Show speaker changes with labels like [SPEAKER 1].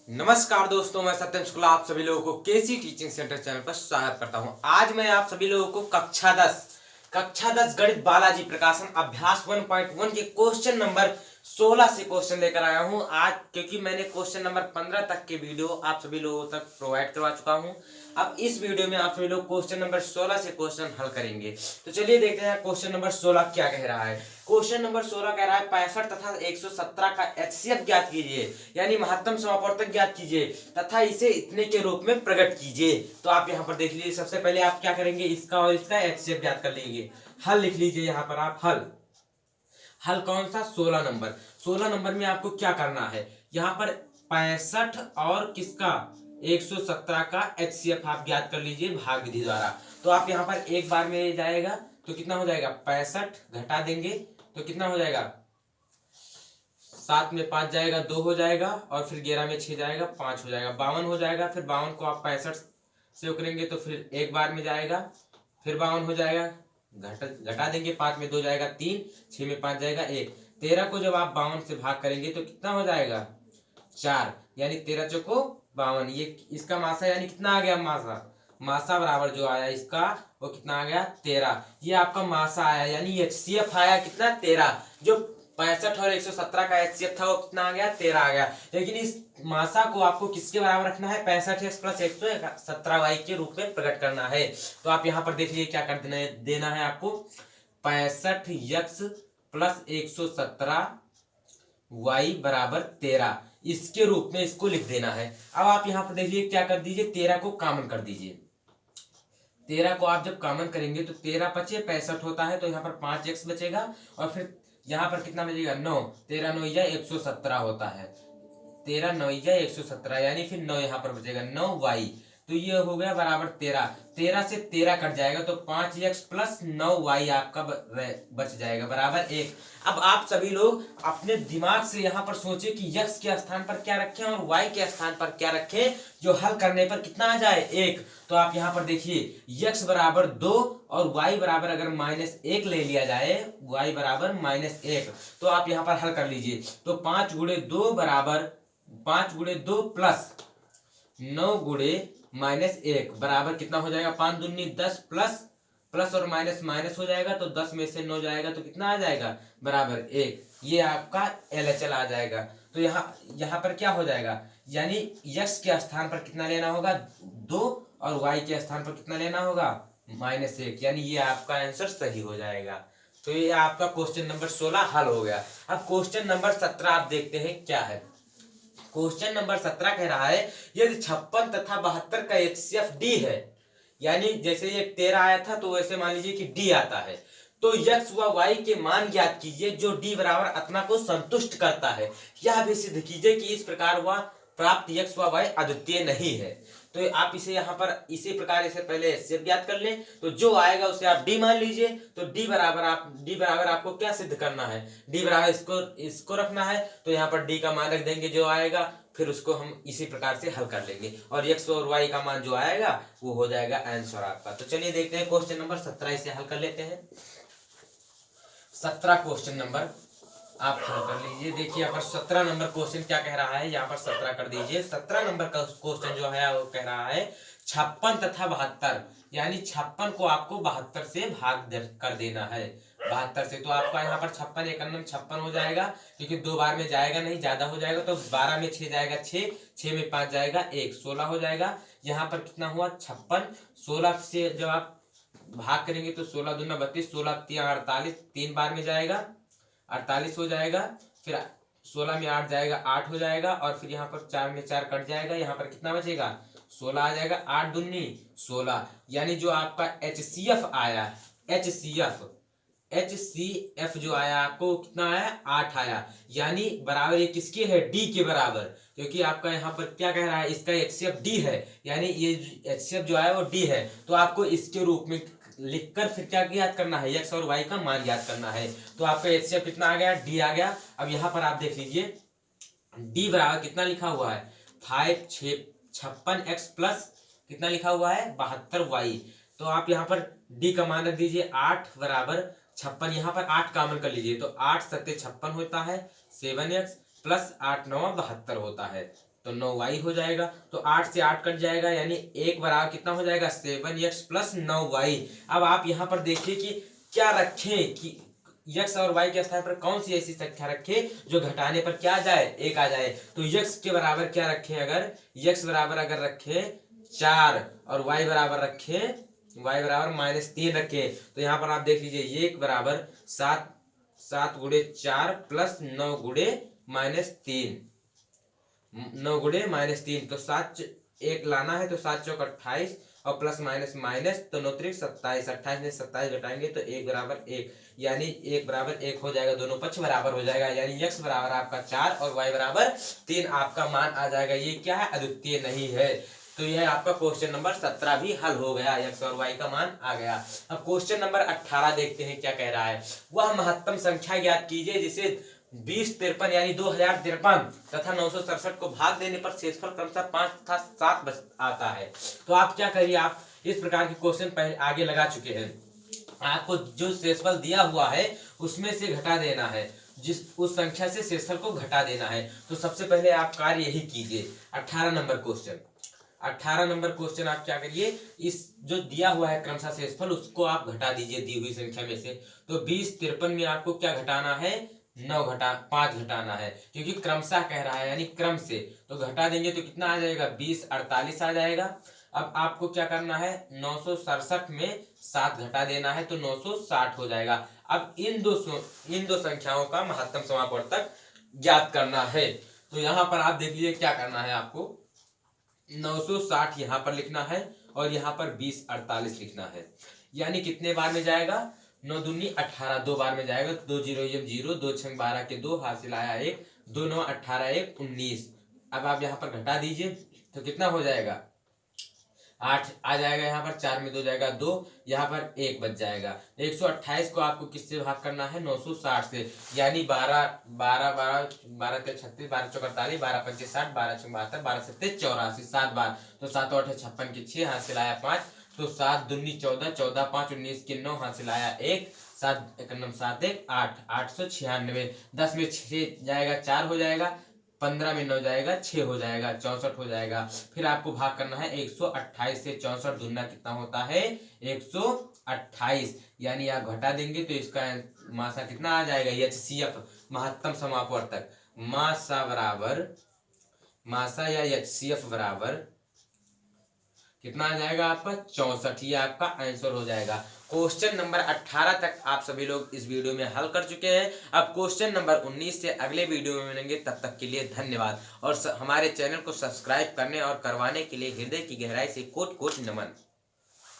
[SPEAKER 1] नमस्कार दोस्तों, मैं सत्यम शुक्ला आप सभी लोगों को केसी टीचिंग सेंटर चैनल पर स्वागत करता हूं। आज मैं आप सभी लोगों को कक्षा 10 गणित बालाजी प्रकाशन अभ्यास 1.1 के क्वेश्चन नंबर 16 से क्वेश्चन लेकर आया हूं आज, क्योंकि मैंने क्वेश्चन नंबर 15 तक के वीडियो आप सभी लोगों तक प्रोवाइड करवा चुका हूं। अब इस वीडियो में आप सभी लोग क्वेश्चन नंबर 16 से क्वेश्चन हल करेंगे। तो चलिए देखते हैं क्वेश्चन नंबर 16 क्या कह रहा है। क्वेश्चन नंबर 16 कह रहा है 65 तथा 117 का एचसीएफ ज्ञात कीजिए, यानी महत्तम समापवर्तक ज्ञात कीजिए तथा इसे इतने के रूप में प्रकट कीजिए। तो आप यहाँ पर देख लीजिए, सबसे पहले आप क्या करेंगे, इसका और इसका एचसीएफ ज्ञात कर लीजिए। हल लिख लीजिए यहाँ पर आप हल कौन सा, 16 नंबर में आपको क्या करना है, यहाँ पर 65 और किसका 117 का एचसीएफ आप ज्ञात कर लीजिए भाग विधि द्वारा। तो आप यहाँ पर एक बार में जाएगा तो कितना हो जाएगा, 65 घटा देंगे तो कितना हो जाएगा, 7 में 5 जाएगा 2 हो जाएगा, और फिर 11 में 6 जाएगा 5 हो जाएगा, 52 हो जाएगा। फिर 52 को आप 65 से करेंगे तो फिर एक बार में जाएगा, फिर 52 हो जाएगा, घटा देंगे, 5 में 2 जाएगा 3, 6 में 5 जाएगा 1। 13 को जब आप 52 से भाग करेंगे तो कितना हो जाएगा, 4, यानी 13 चौको 52। ये इसका मासा यानी कितना आ गया, मासा बराबर जो आया इसका वो कितना आ गया, 13। ये आपका मासा आया, यानी एचसीएफ आया कितना, 13। जो 65 और 117 का एचसीएफ था वो कितना आ गया, 13 आ गया। लेकिन इस मासा को आपको किसके बराबर रखना है, 65x प्लस 117y के रूप में प्रकट करना है। तो आप यहाँ पर देख लीजिए क्या कर देना है आपको, 65x प्लस 117y बराबर 13, इसके रूप में इसको लिख देना है। अब आप यहाँ पर देखिए क्या कर दीजिए, 13 को कॉमन कर दीजिए। 13 को आप जब कॉमन करेंगे तो 13 पचे 65 होता है, तो यहाँ पर 5x बचेगा, और फिर यहाँ पर कितना बचेगा, 9, 13 9 117 होता है, 13 9 117, यानी फिर 9 यहाँ पर बचेगा 9y। तो ये हो गया बराबर 13, 13 से 13 कट जाएगा तो 5x प्लस 9y आपका बच जाएगा बराबर 1। अब आप सभी लोग अपने दिमाग से यहाँ पर सोचे कि x के स्थान पर क्या रखें और y के स्थान पर क्या रखें, जो हल करने पर कितना आ जाए, 1। तो आप यहाँ पर देखिए x बराबर 2 और y बराबर अगर -1 ले लिया जाए, y बराबर -1, तो आप यहाँ पर हल कर लीजिए। तो 5 गुणे 2 बराबर 5 गुणे 2 प्लस 9 गुणे -1 बराबर कितना हो जाएगा, 5 दूनी 10 प्लस और माइनस माइनस हो जाएगा, तो 10 में से 9 जाएगा तो कितना आ जाएगा, बराबर 1। ये आपका LHL आ जाएगा। तो यहाँ पर क्या हो जाएगा, यानी x के स्थान पर कितना लेना होगा, 2, और y के स्थान पर कितना लेना होगा, -1, यानी ये आपका आंसर सही हो जाएगा। तो ये आपका क्वेश्चन नंबर 16 हल हो गया। अब क्वेश्चन नंबर 17 आप देखते हैं क्या है। क्वेश्चन नंबर 17 कह रहा है, यदि 56 तथा 72 का एचसीएफ डी है, यानी जैसे ये 13 आया था तो वैसे मान लीजिए कि डी आता है, तो x व y के मान ज्ञात कीजिए जो d बराबर अतना को संतुष्ट करता है। यह भी सिद्ध कीजिए कि इस प्रकार वह प्राप्त x व y अद्वितीय नहीं है। तो आप इसे यहाँ पर इसी प्रकार इसे पहले एचसीएफ ज्ञात कर लें, तो जो आएगा उसे आप d मान लीजिए। तो d बराबर आपको क्या सिद्ध करना है, d बराबर इसको रखना है, तो यहाँ पर d का मान रख देंगे जो आएगा, फिर उसको हम इसी प्रकार से हल कर लेंगे, और x और y का मान जो आएगा वो हो जाएगा आंसर आपका। तो चलिए देखते हैं क्वेश्चन नंबर 17, इसे हल कर लेते हैं। 17 क्वेश्चन नंबर आप हल कर लीजिए। देखिए यहाँ पर 17 नंबर क्वेश्चन क्या कह रहा है, यहाँ पर 17 कर दीजिए। 17 नंबर का क्वेश्चन जो है वो कह रहा है 56 तथा 72, यानी 56 को आपको 72 से भाग कर देना है, 72 से। तो आपका यहाँ पर 56 एक अन्नम 56 हो जाएगा, क्योंकि 2 बार में जाएगा नहीं, ज्यादा हो जाएगा, तो 12 में 6 जाएगा 6, 6 में 5 जाएगा 1, 16 हो जाएगा। यहाँ पर कितना हुआ 56, 16 से जब आप भाग करेंगे तो 16 दूना 32, 16 3 48, 3 बार में जाएगा 48 हो जाएगा, फिर 16 में 8 जाएगा 8 हो जाएगा, और फिर यहाँ पर 4 में 4 कट जाएगा, यहाँ पर कितना बचेगा 16 आ जाएगा, 8 दूनी 16, यानी जो आपका एचसीएफ आया, एचसीएफ जो आया आपको कितना आया, 8 आया, यानी बराबर ये किसके है, डी के बराबर, क्योंकि आपका यहाँ पर क्या कह रहा है, इसका एचसीएफ डी है, यानी ये एचसीएफ जो आया वो डी है। तो आपको इसके रूप में लिखकर फिर क्या याद करना है, x और y का मान याद करना है। तो आपका एचसीएफ कितना आ गया, डी आ गया। अब यहाँ पर आप देख लीजिए डी बराबर कितना लिखा हुआ है, 56x प्लस कितना लिखा हुआ है, 72y। तो आप यहाँ पर डी का मान रख दीजिए, 8 बराबर 56, यहाँ पर 8 कॉमन कर लीजिए, तो 8 7 56 होता है, 7x प्लस 8 9 72 होता है। तो 9y हो जाएगा। तो 8 से 8 कट जाएगा, यानी 1 बराबर कितना हो जाएगा 7x प्लस 9y। अब आप यहाँ पर देखिए कि क्या रखें कि x और y के स्थान पर कौन सी ऐसी संख्या रखें जो घटाने पर क्या आ जाए 1 आ जाए। तो x के बराबर क्या रखें, अगर x बराबर अगर रखें 4 और y बराबर रखें -3 रखें, तो यहाँ पर आप देख लीजिए ये एक बराबर 7 गुणे 4 प्लस 9 गुणे -3, 9 गुणे -3, तो 7 1 लाना है तो 7 चौक 28 और प्लस माइनस माइनस, तो 9 त्रिक 27, 28 में 27 घटाएंगे तो 1 बराबर 1, यानी 1 बराबर 1 हो जाएगा, दोनों पक्ष बराबर हो जाएगा, यानी x बराबर आपका 4 और y बराबर 3 आपका मान आ जाएगा। ये क्या है, अद्वितीय नहीं है। तो यह आपका क्वेश्चन नंबर 17 भी हल हो गया, x और y का मान आ गया। अब क्वेश्चन नंबर 18 देखते हैं क्या कह रहा है। वह महत्तम संख्या ज्ञात कीजिए जिसे 2053 यानी 2053 तथा 967 को भाग देने पर शेषफल क्रमशः 5 तथा 7 आता है। तो आप क्या करिए, आप इस प्रकार के क्वेश्चन पहले आगे लगा चुके हैं, आपको जो शेषफल दिया हुआ है उसमें से घटा देना है, जिस उस संख्या से शेषफल को घटा देना है। तो सबसे पहले आप कार्य यही कीजिए। 18 नंबर क्वेश्चन आप क्या करिए, इस जो दिया हुआ है क्रमशः शेषफल उसको आप घटा दीजिए दी हुई संख्या में से। तो 2053 में आपको क्या घटाना है, 5 घटाना है, क्योंकि क्रमशः कह रहा है यानी क्रम से, तो घटा देंगे तो कितना आ जाएगा 2048 आ जाएगा। अब आपको क्या करना है, 967 में 7 घटा देना है तो 960 हो जाएगा। अब इन दो संख्याओं का महत्तम समापवर्तक ज्ञात करना है। तो यहाँ पर आप देख लीजिए क्या करना है, आपको 960 यहाँ पर लिखना है और यहाँ पर 2048 लिखना है, यानी कितने बार में जाएगा, 9 दूनी 18, 2 बार में जाएगा। 2 0 0, 2 6 12 के 2, हासिल आया 1, 2 9 18 1 19। अब आप यहाँ पर घटा दीजिए तो कितना हो जाएगा, 8 आ जाएगा, यहाँ पर 4 में 2 जाएगा 2, यहाँ पर 1 बच जाएगा। 128 को आपको किससे भाग करना है, 960 से, यानी 12 12 12 12 के 36, 12 चौक 48, 12 पंचे 60, 12 छः 72, 12 सत्ते 84, 7 बार, तो 7 8 56 के 6, हासिल आया 5, तो 7 दूनी 14, 14 5 19 के 9, हासिल आया 1, 7 1 9 7 1 8, 896। 10 में 6 जाएगा 4 हो जाएगा, 15 में 9 जाएगा 6 हो जाएगा, 64 हो जाएगा। फिर आपको भाग करना है 128 से, 64 दूना कितना होता है 128, यानी आप घटा देंगे तो इसका मासा कितना आ जाएगा, HCF महत्तम समापवर्तक, मासा या HCF बराबर कितना आ जाएगा आपका 64, ये आपका आंसर हो जाएगा। क्वेश्चन नंबर 18 तक आप सभी लोग इस वीडियो में हल कर चुके हैं। अब क्वेश्चन नंबर 19 से अगले वीडियो में मिलेंगे, तब तक के लिए धन्यवाद। और हमारे चैनल को सब्सक्राइब करने और करवाने के लिए हृदय की गहराई से कोटि कोटि नमन।